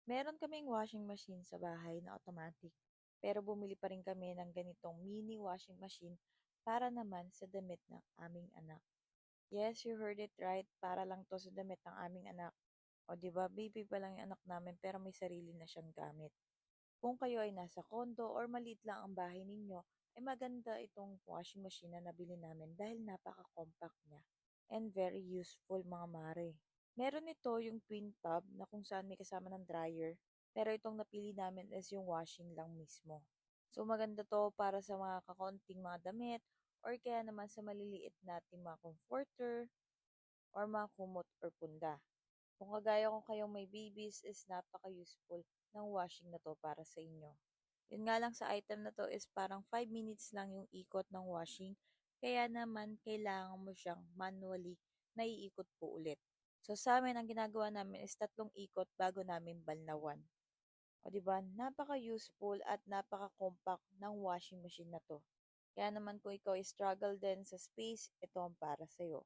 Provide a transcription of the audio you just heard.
Meron kaming washing machine sa bahay na automatic, pero bumili pa rin kami ng ganitong mini washing machine para naman sa damit ng aming anak. Yes, you heard it right, para lang 'to sa damit ng aming anak. O 'di ba, baby pa lang yung anak namin pero may sarili na siyang gamit. Kung kayo ay nasa condo or maliit lang ang bahay ninyo, ay maganda itong washing machine na nabili namin dahil napaka-compact niya and very useful mga mare. Meron ito yung twin tub na kung saan may kasama ng dryer, pero itong napili namin is yung washing lang mismo. So maganda to para sa mga kakaunting mga damit or kaya naman sa maliliit nating mga comforter or mga kumot or punda. Kung kagaya ko kayong may babies is napaka-useful ng washing na 'to para sa inyo. Yun nga lang sa item na 'to is parang 5 minutes lang yung ikot ng washing, kaya naman kailangan mo siyang manually naiikot po ulit. So sa'min ang ginagawa namin is 3 ikot bago namin balnawan. O 'di ba, napaka-useful at napaka-compact ng washing machine na 'to. Kaya naman kung ikaw ay struggle din sa space, ito ang para sa'yo.